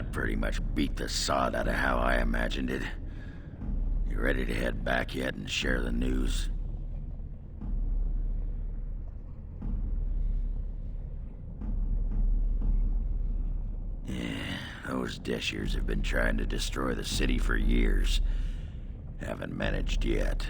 That pretty much beat the sod out of how I imagined it. You ready to head back yet and share the news? Yeah, those Deshirs have been trying to destroy the city for years. Haven't managed yet.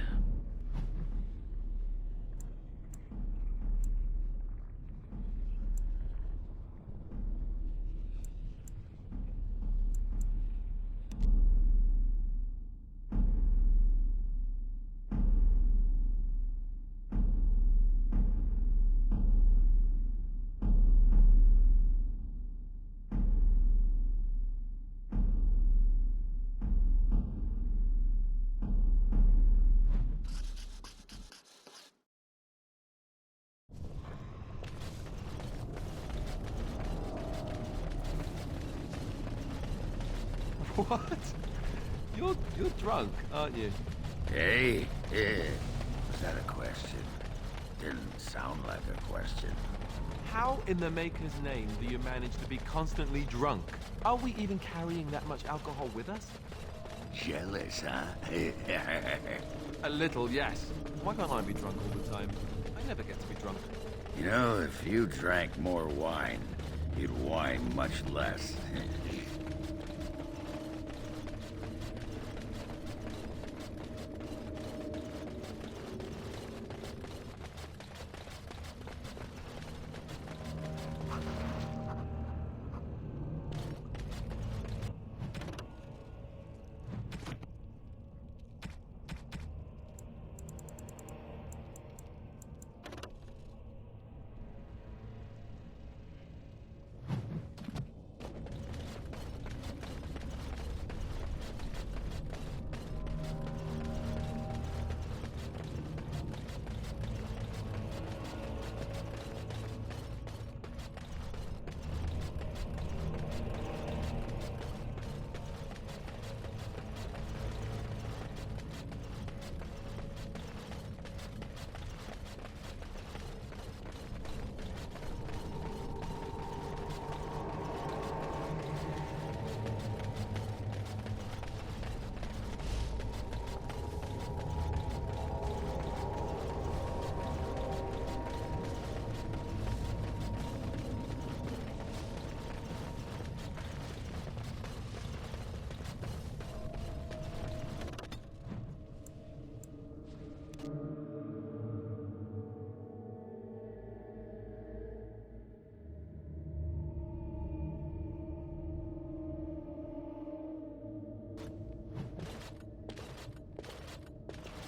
What? You're drunk, aren't you? Hey, was that a question? Didn't sound like a question. How in the Maker's name do you manage to be constantly drunk? Are we even carrying that much alcohol with us? Jealous, huh? A little, yes. Why can't I be drunk all the time? I never get to be drunk. You know, if you drank more wine, you'd whine much less.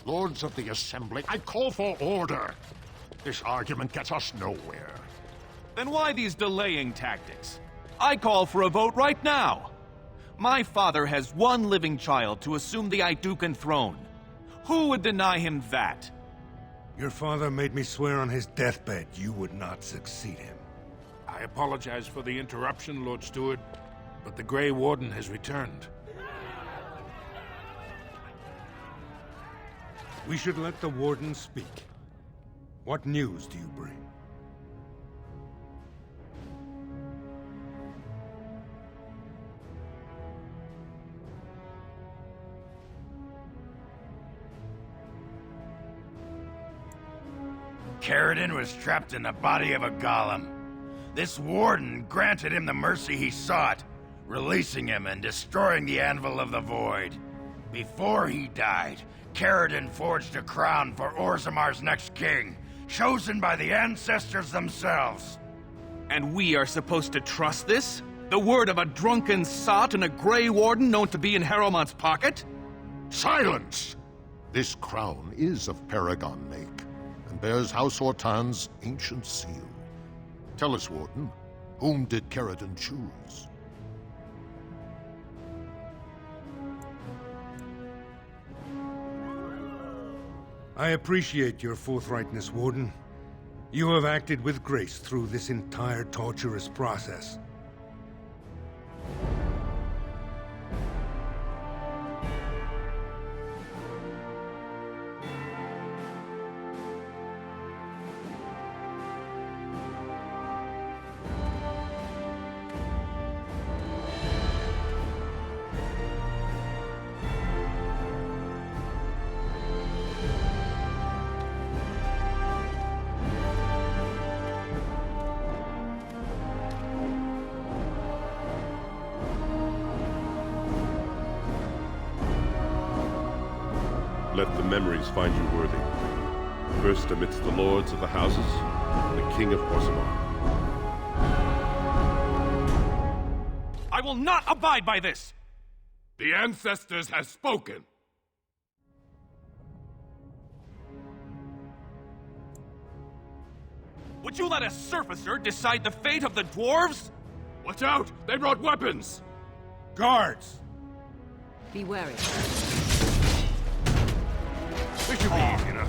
Lords of the Assembly, I call for order. This argument gets us nowhere. Then why these delaying tactics? I call for a vote right now. My father has one living child to assume the Idukan throne. Who would deny him that? Your father made me swear on his deathbed you would not succeed him. I apologize for the interruption, Lord Steward, but the Gray Warden has returned. We should let the Warden speak. What news do you bring? Caridin was trapped in the body of a golem. This warden granted him the mercy he sought, releasing him and destroying the Anvil of the Void. Before he died, Caridin forged a crown for Orzamar's next king, chosen by the ancestors themselves. And we are supposed to trust this? The word of a drunken sot and a Gray Warden known to be in Harrowmont's pocket? Silence! This crown is of Paragon make, and bears House Hortan's ancient seal. Tell us, Warden, whom did Caridin choose? I appreciate your forthrightness, Warden. You have acted with grace through this entire torturous process. Let the memories find you worthy. First amidst the lords of the houses, and the king of Orzammar. I will not abide by this! The ancestors have spoken! Would you let a surfacer decide the fate of the dwarves? Watch out! They brought weapons! Guards! Be wary. This should be easy enough.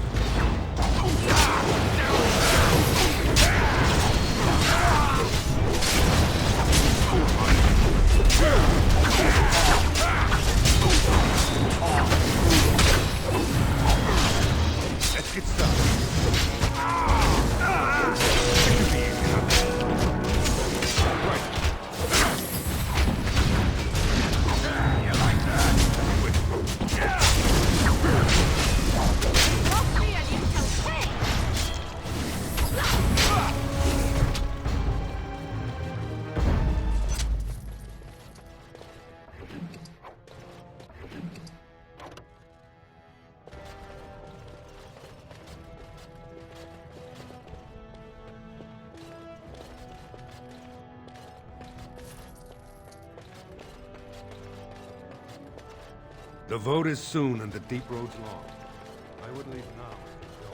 Let's get started. This should be easy enough. Right. You like that? Walk me and you shall stay! The vote is soon and the deep road's long. I would leave now if you go.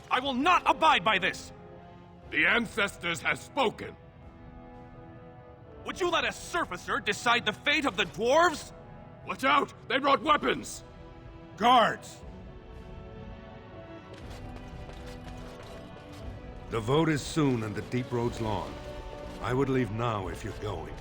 I will not abide by this! The ancestors have spoken! Would you let a surfacer decide the fate of the dwarves? Watch out! They brought weapons! Guards! The vote is soon and the deep road's long. I would leave now if you're going.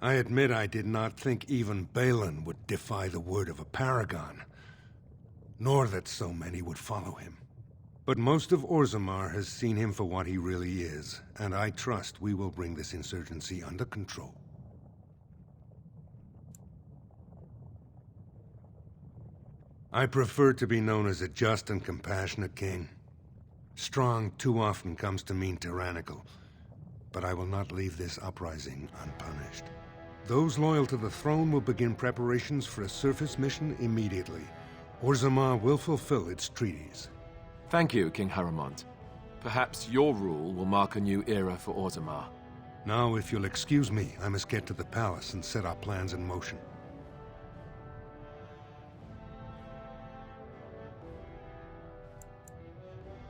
I admit I did not think even Balin would defy the word of a paragon, nor that so many would follow him. But most of Orzammar has seen him for what he really is, and I trust we will bring this insurgency under control. I prefer to be known as a just and compassionate king. Strong too often comes to mean tyrannical, but I will not leave this uprising unpunished. Those loyal to the throne will begin preparations for a surface mission immediately. Orzammar will fulfill its treaties. Thank you, King Haramond. Perhaps your rule will mark a new era for Orzammar. Now, if you'll excuse me, I must get to the palace and set our plans in motion.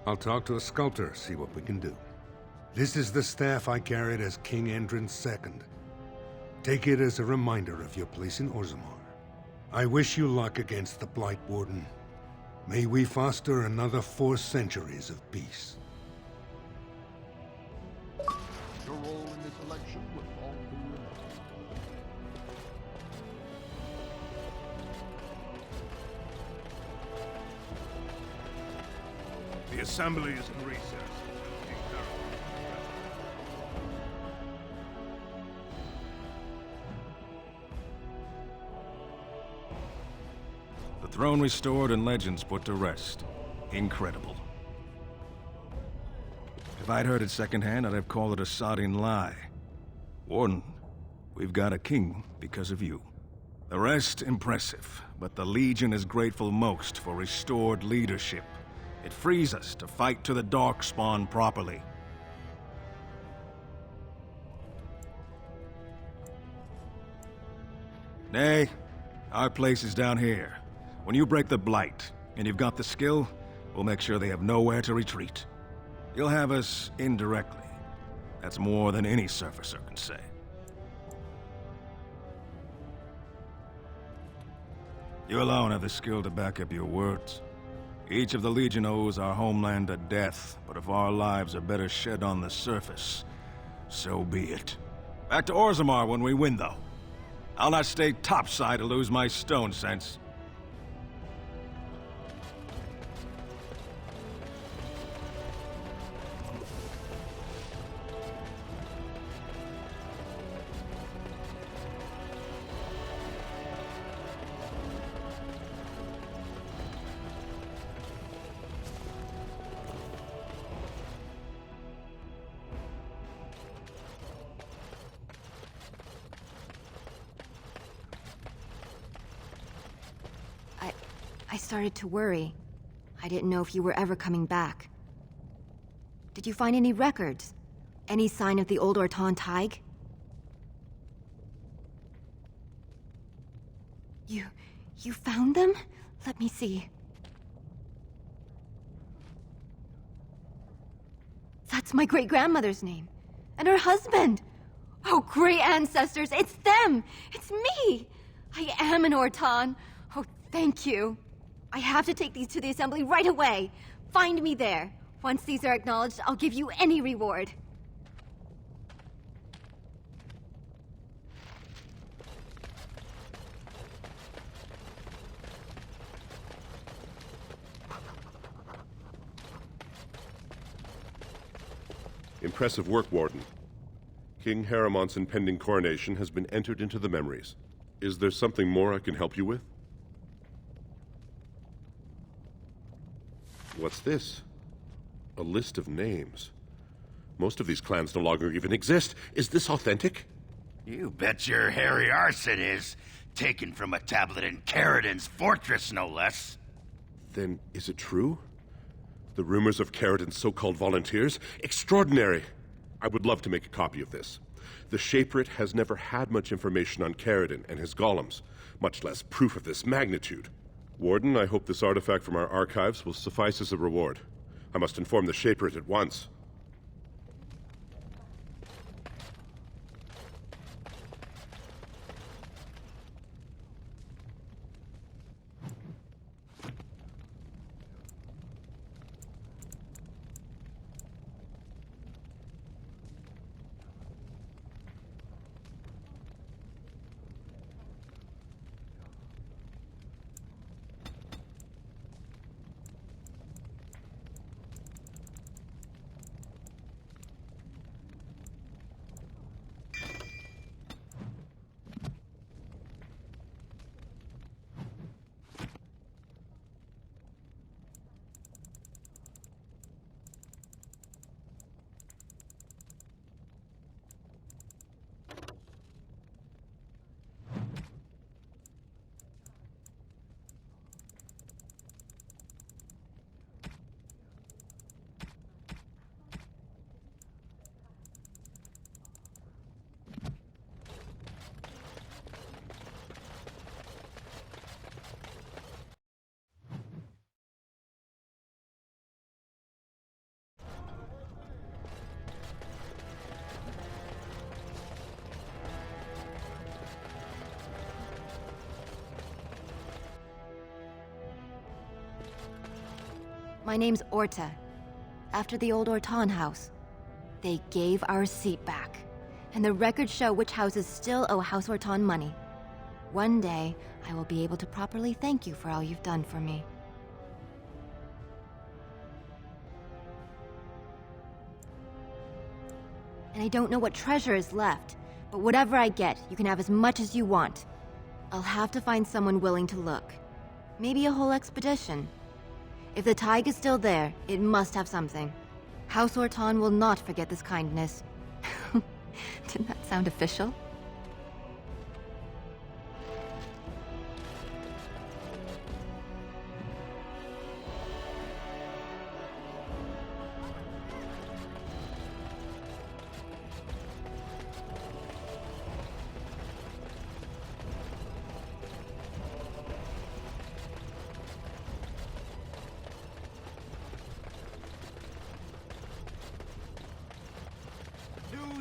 I'll talk to a sculptor, see what we can do. This is the staff I carried as King Endrin II. Take it as a reminder of your place in Orzammar. I wish you luck against the Blight Warden. May we foster another 4 centuries of peace. Your role in this election with all due respect. The assembly is in recess. The throne restored and legends put to rest. Incredible. If I'd heard it secondhand, I'd have called it a sodding lie. Warden, we've got a king because of you. The rest, impressive, but the Legion is grateful most for restored leadership. It frees us to fight to the Darkspawn properly. Nay, our place is down here. When you break the Blight, and you've got the skill, we'll make sure they have nowhere to retreat. You'll have us indirectly. That's more than any surfacer can say. You alone have the skill to back up your words. Each of the Legion owes our homeland a death, but if our lives are better shed on the surface, so be it. Back to Orzammar when we win, though. I'll not stay topside to lose my stone sense. I started to worry. I didn't know if you were ever coming back. Did you find any records? Any sign of the old Orton Tig? You found them? Let me see. That's my great-grandmother's name. And her husband! Oh, great ancestors, it's them! It's me! I am an Orton. Oh, thank you. I have to take these to the assembly right away. Find me there. Once these are acknowledged, I'll give you any reward. Impressive work, Warden. King Haramont's impending coronation has been entered into the memories. Is there something more I can help you with? What's this? A list of names. Most of these clans no longer even exist. Is this authentic? You bet your hairy arse it is. Taken from a tablet in Caridin's fortress, no less. Then is it true? The rumors of Caridin's so-called volunteers? Extraordinary! I would love to make a copy of this. The Shaperate has never had much information on Caridin and his golems, much less proof of this magnitude. Warden, I hope this artifact from our archives will suffice as a reward. I must inform the Shaperate at once. My name's Orta. After the old Orton house. They gave our seat back. And the records show which houses still owe House Orton money. One day, I will be able to properly thank you for all you've done for me. And I don't know what treasure is left, but whatever I get, you can have as much as you want. I'll have to find someone willing to look. Maybe a whole expedition. If the Tig is still there, it must have something. House Orton will not forget this kindness. Didn't that sound official?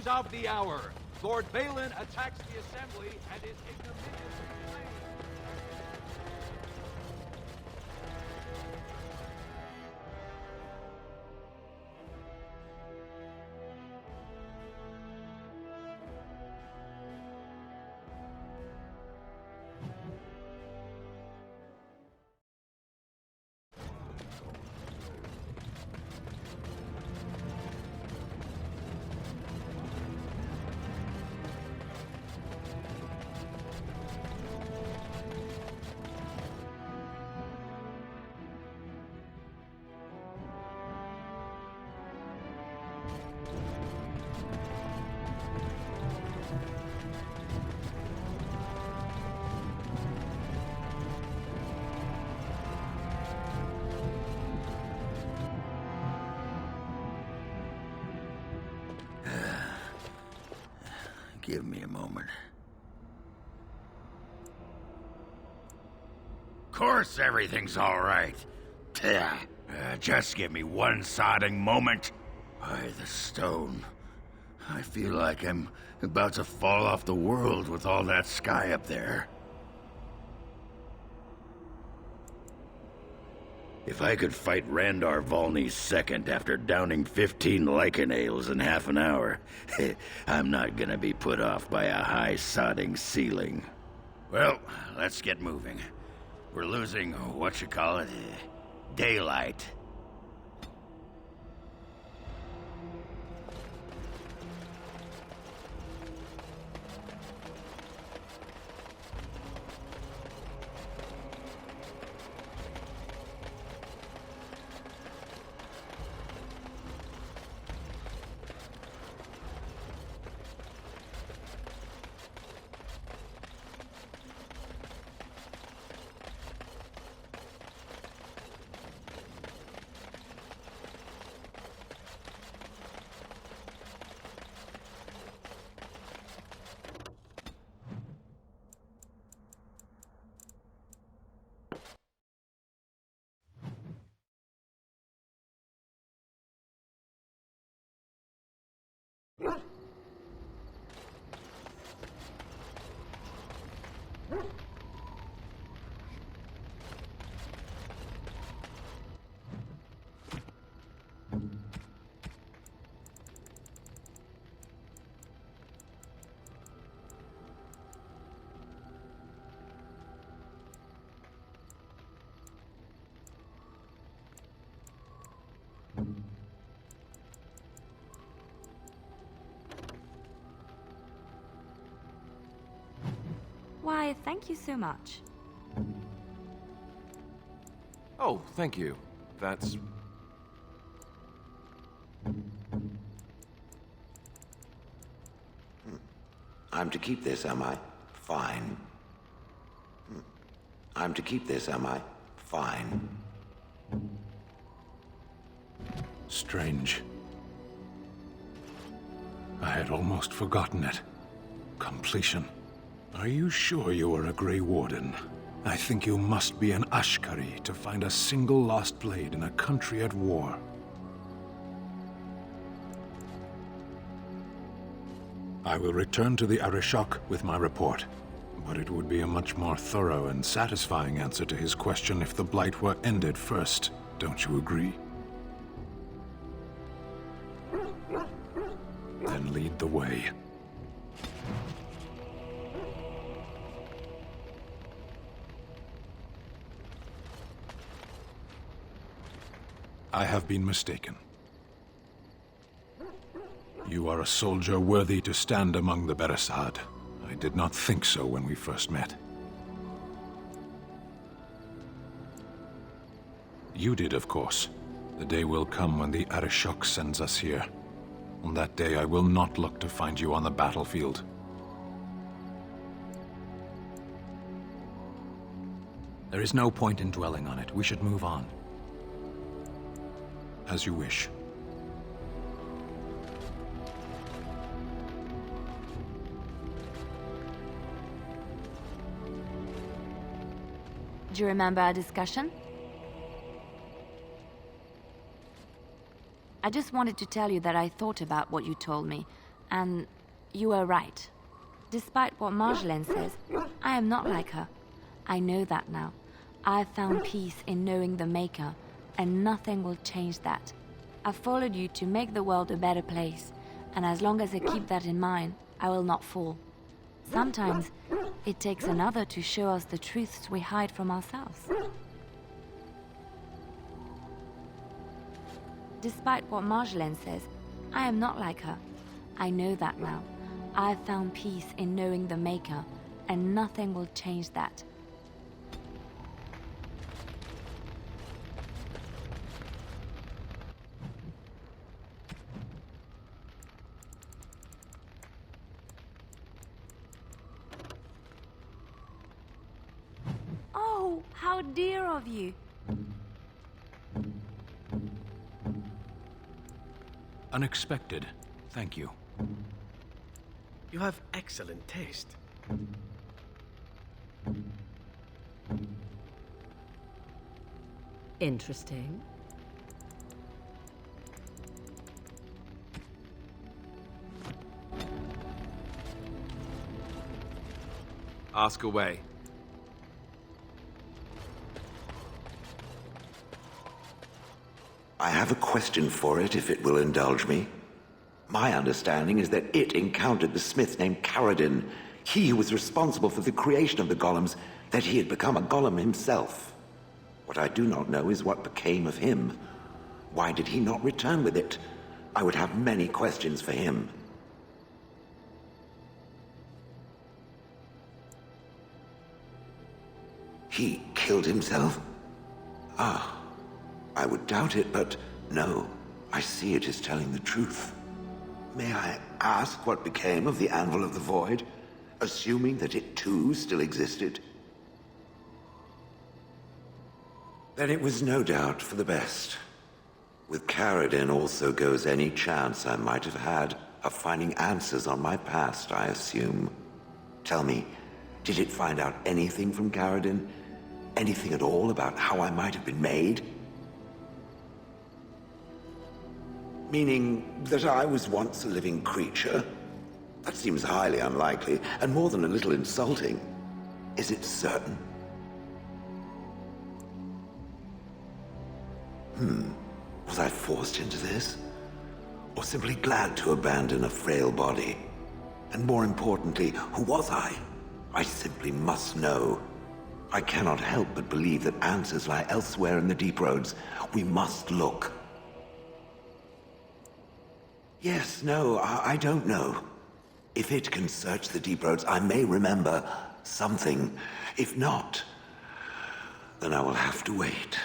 is of the hour. Lord Balin attacks the assembly and is ignominiously slain. Give me a moment. Of course everything's all right. Just give me one sodding moment. By the stone. I feel like I'm about to fall off the world with all that sky up there. If I could fight Randar Volney's second after downing 15 lichen ales in half an hour, I'm not gonna be put off by a high sodding ceiling. Well, let's get moving. We're losing, daylight. Why, thank you so much. Oh, thank you. That's... I'm to keep this, am I? Fine. I'm to keep this, am I? Fine. Strange. I had almost forgotten it. Completion. Are you sure you are a Gray Warden? I think you must be an Ashkari to find a single lost blade in a country at war. I will return to the Arishok with my report, but it would be a much more thorough and satisfying answer to his question if the Blight were ended first. Don't you agree? Then lead the way. I have been mistaken. You are a soldier worthy to stand among the Beresad. I did not think so when we first met. You did, of course. The day will come when the Arishok sends us here. On that day, I will not look to find you on the battlefield. There is no point in dwelling on it. We should move on. As you wish. Do you remember our discussion? I just wanted to tell you that I thought about what you told me, And you were right. Despite what Marjolaine says, I am not like her. I know that now. I've found peace in knowing the Maker, and nothing will change that. I've followed you to make the world a better place, and as long as I keep that in mind, I will not fall. Sometimes, it takes another to show us the truths we hide from ourselves. Despite what Marjolaine says, I am not like her. I know that now. I've found peace in knowing the Maker, and nothing will change that. Oh, how dear of you. Unexpected. Thank you. You have excellent taste. Interesting. Ask away. I have a question for it, if it will indulge me. My understanding is that it encountered the smith named Caradin, he who was responsible for the creation of the golems, that he had become a golem himself. What I do not know is what became of him. Why did he not return with it? I would have many questions for him. He killed himself? Ah. I would doubt it, but no, I see it is telling the truth. May I ask what became of the Anvil of the Void, assuming that it too still existed? Then it was no doubt for the best. With Caradin also goes any chance I might have had of finding answers on my past, I assume. Tell me, did it find out anything from Caradin? Anything at all about how I might have been made? Meaning that I was once a living creature? That seems highly unlikely, and more than a little insulting. Is it certain? Was I forced into this? Or simply glad to abandon a frail body? And more importantly, who was I? I simply must know. I cannot help but believe that answers lie elsewhere in the deep roads. We must look. Yes, no, I don't know. If it can search the deep roads, I may remember something. If not, then I will have to wait.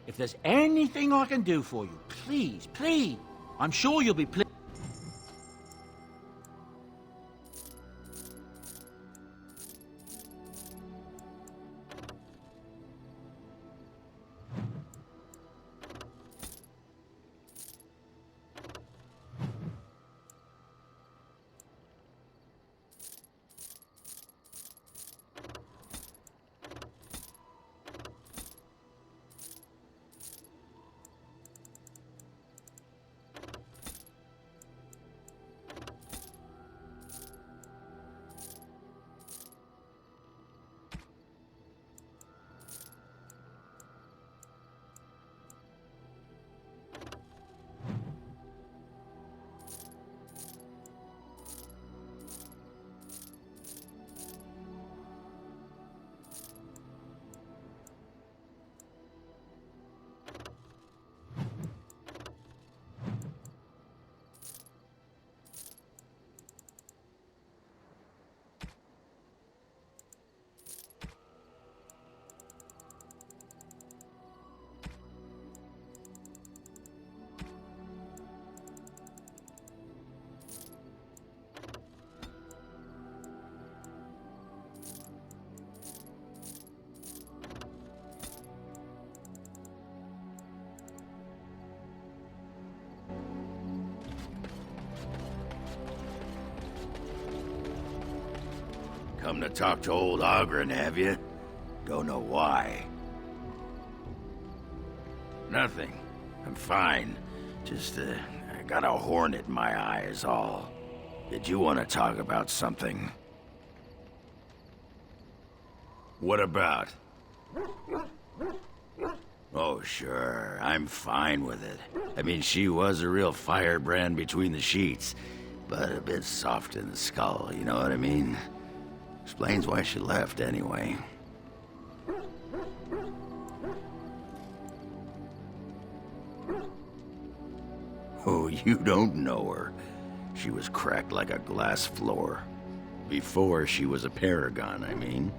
If there's anything I can do for you, please, please, I'm sure you'll be pleased. Come to talk to old Ogren, have you? Don't know why. Nothing. I'm fine. Just, I got a hornet in my eye is all. Did you want to talk about something? What about? Oh, sure. I'm fine with it. I mean, she was a real firebrand between the sheets, but a bit soft in the skull, you know what I mean? Explains why she left, anyway. Oh, you don't know her. She was cracked like a glass floor. Before she was a paragon, I mean.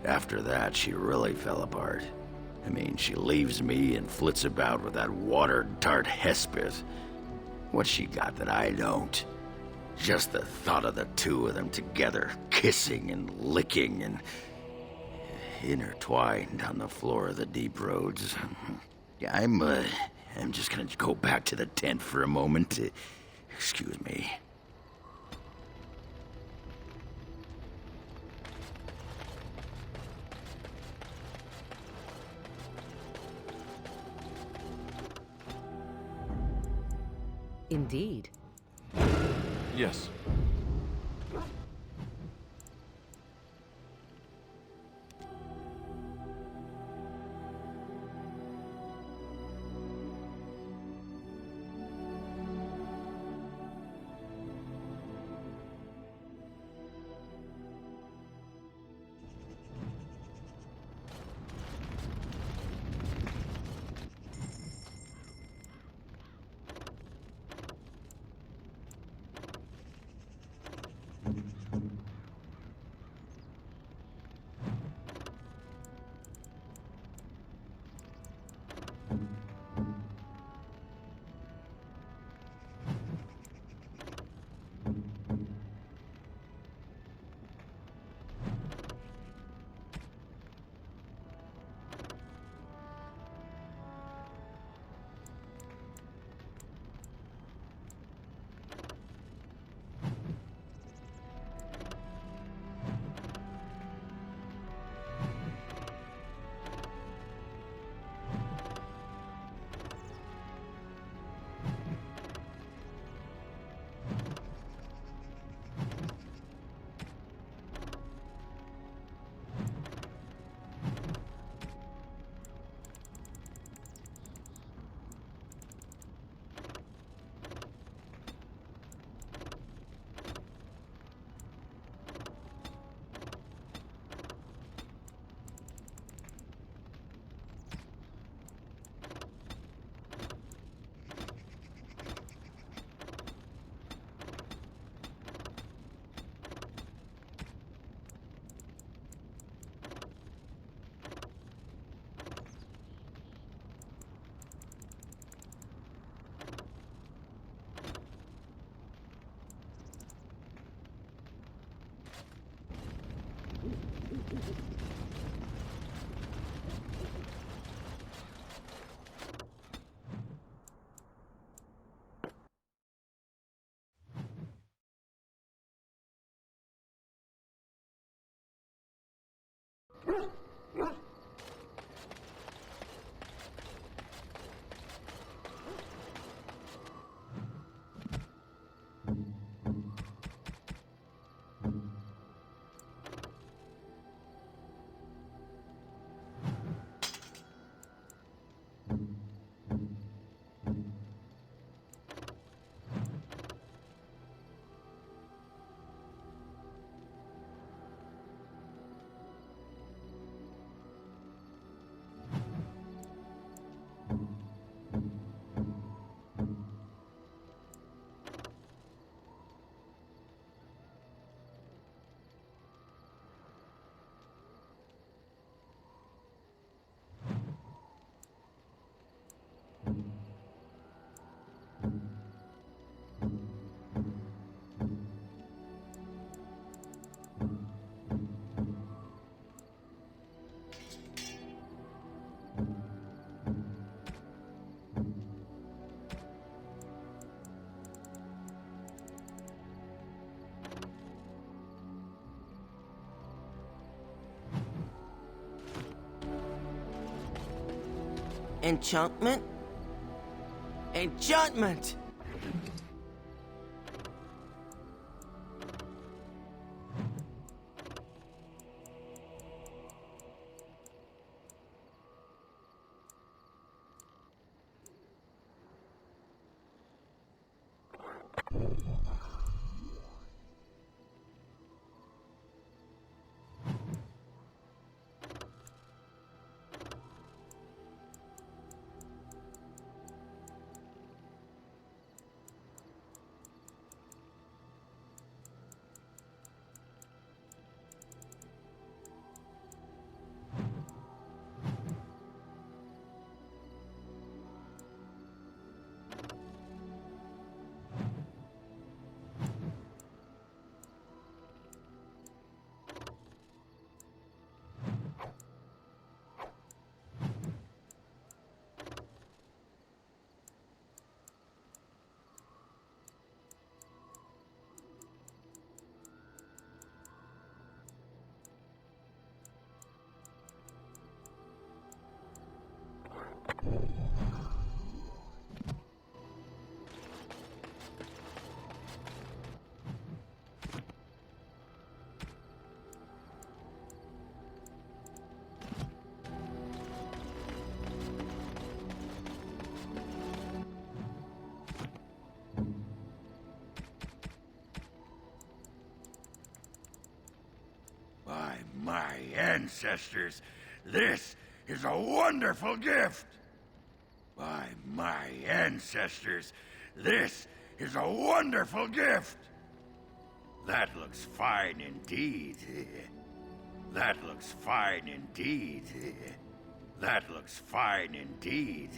After that, she really fell apart. I mean, she leaves me and flits about with that water-dart Hespeth. What's she got that I don't? Just the thought of the two of them together, kissing and licking and intertwined on the floor of the deep roads. Yeah, I'm just gonna go back to the tent for a moment. Excuse me. Indeed. Yes. Enchantment? Enchantment! By my ancestors, this is a wonderful gift! By my ancestors, this is a wonderful gift! That looks fine indeed. That looks fine indeed. That looks fine indeed.